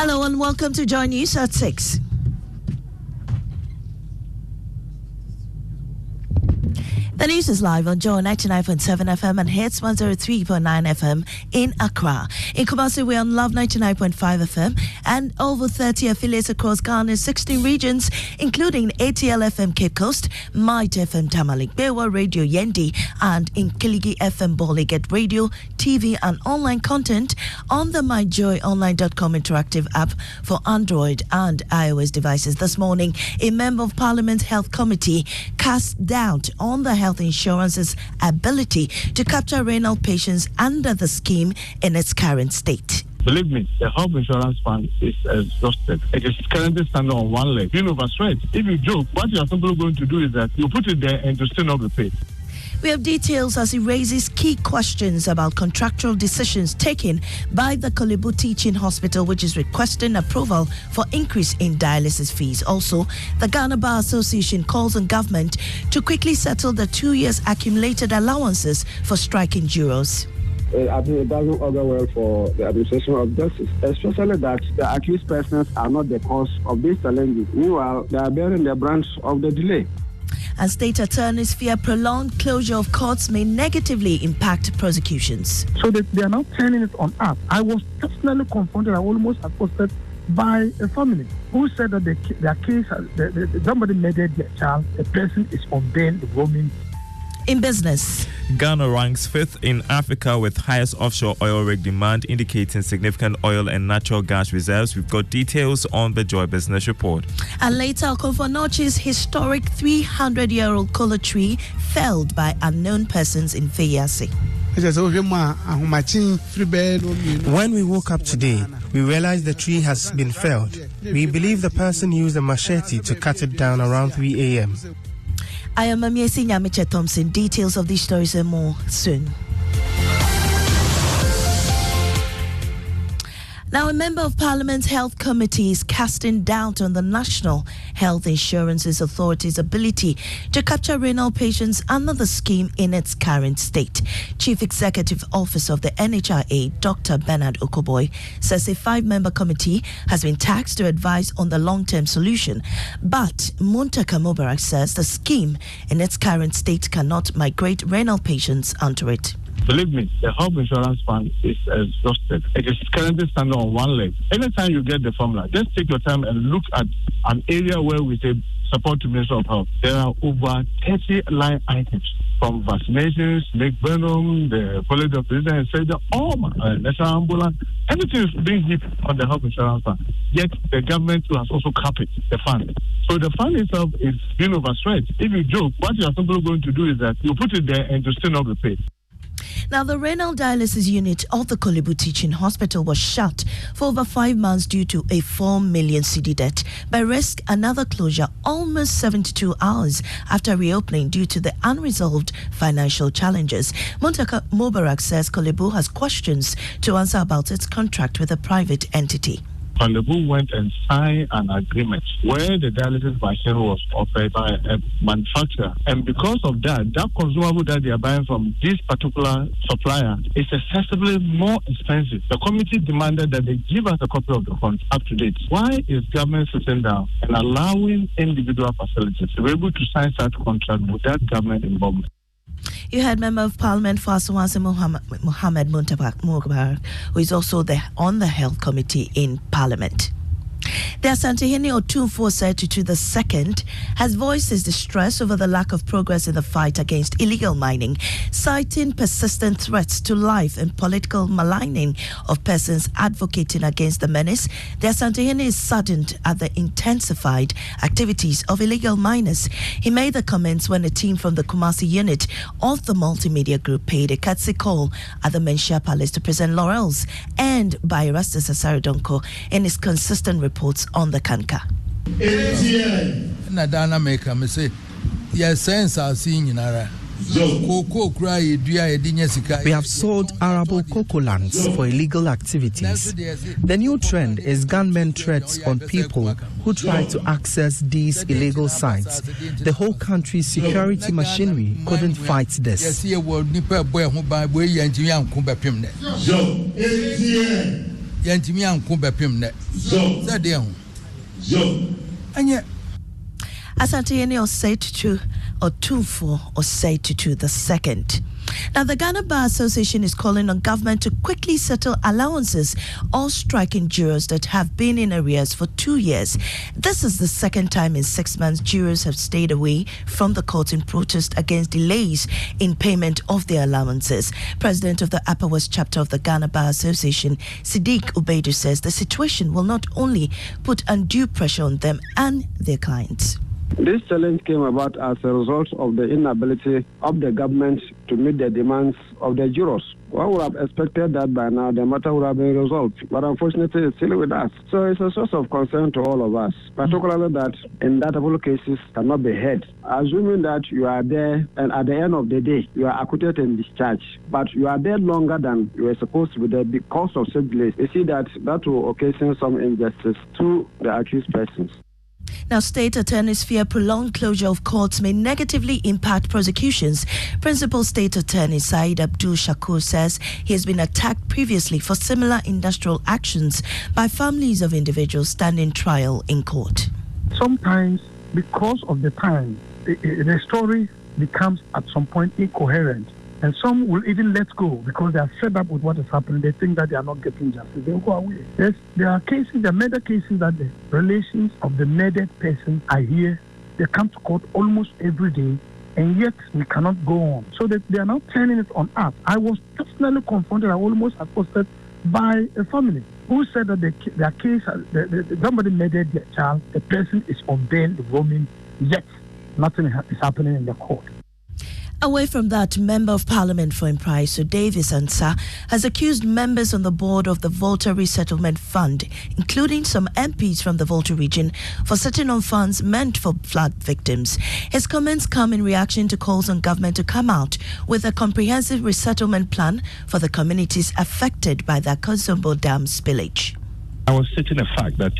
Hello and welcome to Joy News at 6. The news is live on Joy 99.7 FM and Hits 103.9 FM in Accra. In Kumasi, we're on Love 99.5 FM and over 30 affiliates across Ghana's 16 regions, including ATL FM Cape Coast, Might FM Tamale, Bewa Radio Yendi, and in Kiligi FM Boliget Radio, TV, and online content on the myjoyonline.com interactive app for Android and iOS devices. This morning, a member of Parliament's Health Committee cast doubt on the health insurance's ability to capture renal patients under the scheme in its current state. Believe me, the health insurance fund is exhausted. It is currently standing on one leg, being overstretched. If you joke, what you are simply going to do is that you put it there and to still not be paid. We have details as he raises key questions about contractual decisions taken by the Kolebu Teaching Hospital, which is requesting approval for increase in dialysis fees. Also, the Ghana Bar Association calls on government to quickly settle the 2 years accumulated allowances for striking jurors. I think it doesn't augur well for the administration of justice, especially that the accused persons are not the cause of these challenges. Meanwhile, they are bearing the brunt of the delay. And state attorneys fear prolonged closure of courts may negatively impact prosecutions. So they are now turning it on us. I was personally confronted, I almost accosted by a family who said that their case, somebody murdered their child, the person is on bail, the woman. In business, Ghana ranks 5th in Africa with highest offshore oil rig demand, indicating significant oil and natural gas reserves. We've got details on the Joy Business Report. And later, Okofonochi's historic 300-year-old kola tree felled by unknown persons in Feyasi. When we woke up today, we realized the tree has been felled. We believe the person used a machete to cut it down around 3 a.m. I am Amiesi Nyamiche Thompson. Details of these stories and more soon. Now, a member of Parliament's Health Committee is casting doubt on the National Health Insurance Authority's ability to capture renal patients under the scheme in its current state. Chief Executive Officer of the NHIA, Dr. Bernard Okoboy, says a 5-member committee has been tasked to advise on the long-term solution. But Muntaka Mubarak says the scheme in its current state cannot migrate renal patients onto it. Believe me, the health insurance fund is exhausted. It is currently standing on one leg. Anytime you get the formula, just take your time and look at an area where we say support to Minister of Health. There are over 30 line items, from vaccinations, make venom, the quality of president, etc. All national ambulance, everything is being hit on the health insurance fund. Yet the government has also capped the fund. So the fund itself is being overstretched. If you joke, what you are simply going to do is that you put it there and to still not be paid. Now, the renal dialysis unit of the Kolebu Teaching Hospital was shut for over 5 months due to a 4 million cedi debt. By risk, another closure almost 72 hours after reopening due to the unresolved financial challenges. Muntaka Mubarak says Kolebu has questions to answer about its contract with a private entity. Kolebu went and signed an agreement where the dialysis machine was offered by a manufacturer. And because of that, that consumable that they are buying from this particular supplier is excessively more expensive. The committee demanded that they give us a copy of the contract up to date. Why is government sitting down and allowing individual facilities to be able to sign such contract without government involvement? You had Member of Parliament for Asawase Mohammed Mubarak, who is also on the Health Committee in Parliament. The Asantehene Otumfuo Setutu II has voiced his distress over the lack of progress in the fight against illegal mining, citing persistent threats to life and political maligning of persons advocating against the menace. The Asantehene is saddened at the intensified activities of illegal miners. He made the comments when a team from the Kumasi unit of the multimedia group paid a courtesy call at the Menshia Palace to present laurels and by Erastus Asaridonko in his consistent reports on the Kanka. We have sold arable cocoa lands for illegal activities. The new trend is gunmen threats on people who try to access these illegal sites. The whole country's security machinery couldn't fight this. yantimi anko bepem ne say dey ho anye Asante or say to or 2-4 or say to the second. Now, the Ghana Bar Association is calling on government to quickly settle allowances all striking jurors that have been in arrears for 2 years. This is the second time in 6 months jurors have stayed away from the court in protest against delays in payment of their allowances. President of the Upper West chapter of the Ghana Bar Association, Siddiq Ubaidu, says the situation will not only put undue pressure on them and their clients. This challenge came about as a result of the inability of the government to meet the demands of the jurors. One would have expected that by now the matter would have been resolved, but unfortunately it's still with us. So it's a source of concern to all of us, particularly that indictable cases cannot be heard. Assuming that you are there and at the end of the day you are acquitted and discharged, but you are there longer than you were supposed to be there because of such delays, you see that will occasion some injustice to the accused persons. Now, state attorneys fear prolonged closure of courts may negatively impact prosecutions. Principal State Attorney Said Abdul Shakur says he has been attacked previously for similar industrial actions by families of individuals standing trial in court. Sometimes, because of the time, the story becomes at some point incoherent. And some will even let go because they are fed up with what is happening. They think that they are not getting justice. They will go away. Yes, there are murder cases that the relations of the murdered person are here. They come to court almost every day, and yet we cannot go on. So that they are now turning it on us. I was personally confronted, I almost accosted by a family who said that their case, somebody murdered their child, the person is on bail, roaming, yet nothing is happening in the court. Away from that, Member of Parliament for Impraiso, Davis Ansah, has accused members on the board of the Volta Resettlement Fund, including some MPs from the Volta region, for sitting on funds meant for flood victims. His comments come in reaction to calls on government to come out with a comprehensive resettlement plan for the communities affected by the Akosombo Dam spillage. I was stating the fact that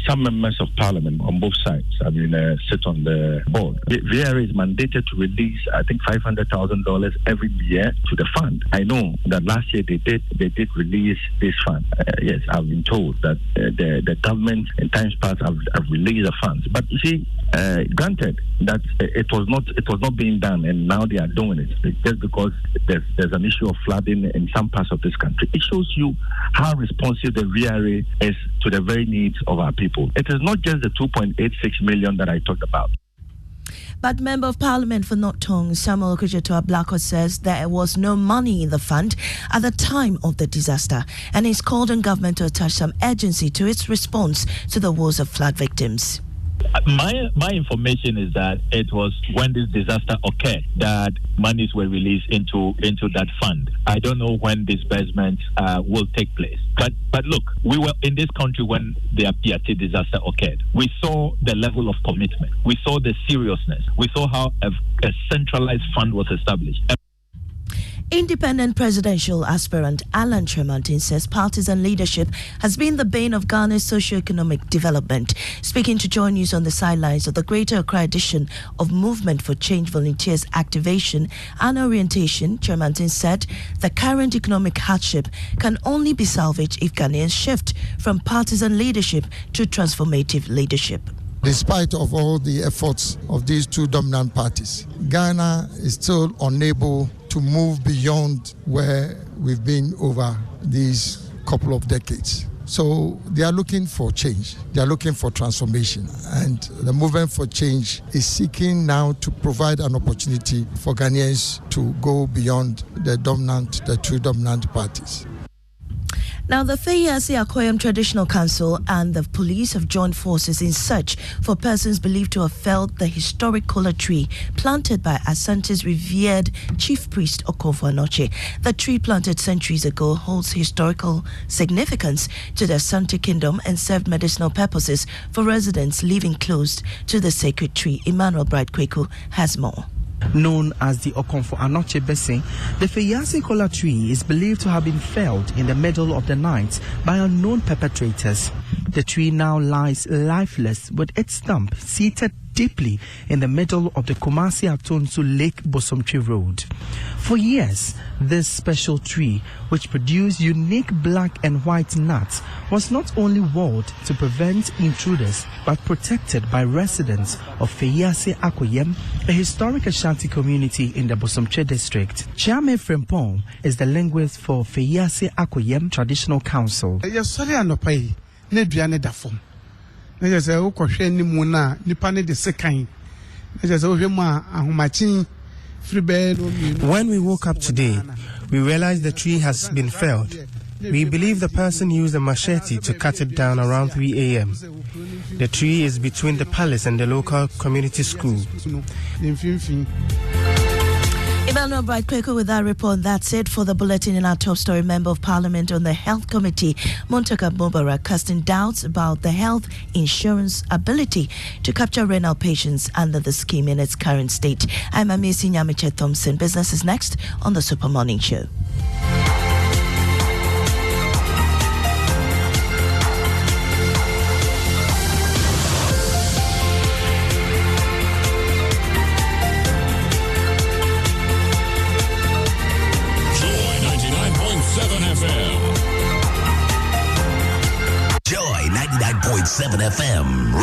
some members of parliament on both sides, sit on the board. The VRA is mandated to release, I think, $500,000 every year to the fund. I know that last year they did release this fund. Yes, I've been told that the government in times past have released the funds. But you see, granted that it was not being done, and now they are doing it just because there's an issue of flooding in some parts of this country. It shows you how responsive the VRA is to the very needs of our people. It is not just the 2.86 million that I talked about. But Member of Parliament for North Tongue, Samuel Okujetua Blacko, says there was no money in the fund at the time of the disaster, and he's called on government to attach some urgency to its response to the woes of flood victims. My information is that it was when this disaster occurred that monies were released into that fund. I don't know when disbursements will take place. But look, we were in this country when the Apiati disaster occurred. We saw the level of commitment. We saw the seriousness. We saw how a centralized fund was established. Independent presidential aspirant Alan Tremontin says partisan leadership has been the bane of Ghana's socio-economic development. Speaking to Joy News on the sidelines of the Greater Accra edition of Movement for Change Volunteers Activation and Orientation, Tremontin said the current economic hardship can only be salvaged if Ghanaians shift from partisan leadership to transformative leadership. Despite of all the efforts of these two dominant parties, Ghana is still unable to move beyond where we've been over these couple of decades. So they are looking for change. They are looking for transformation. And the Movement for Change is seeking now to provide an opportunity for Ghanaians to go beyond the two dominant parties. Now, the Feyasi Akoyam Traditional Council and the police have joined forces in search for persons believed to have felled the historic kola tree planted by Asante's revered chief priest Okonkwo Anoche. The tree planted centuries ago holds historical significance to the Asante Kingdom and served medicinal purposes for residents living close to the sacred tree. Emmanuel Bright Kweku has more. Known as the Okonkwo Anoche Basin, the Feyasi kola tree is believed to have been felled in the middle of the night by unknown perpetrators. The tree now lies lifeless with its stump seated deeply in the middle of the Kumasi-Atonsu Lake Bosomtwe Road. For years, this special tree, which produced unique black and white nuts, was not only walled to prevent intruders, but protected by residents of Feyase Akoyem, a historic Ashanti community in the Bosomtwe district. Chiame Frempong is the linguist for Feyase Akoyem Traditional Council. When we woke up today, we realized the tree has been felled. We believe the person used a machete to cut it down around 3 a.m. The tree is between the palace and the local community school. Emmanuel Bright Kweko with that report. That's it for the bulletin. In our top story, Member of Parliament on the Health Committee, Muntaka Mubarak, casting doubts about the health insurance ability to capture renal patients under the scheme in its current state. I'm Amisi Nyamiche Thompson. Business is next on the Super Morning Show. Joy 99.7 FM.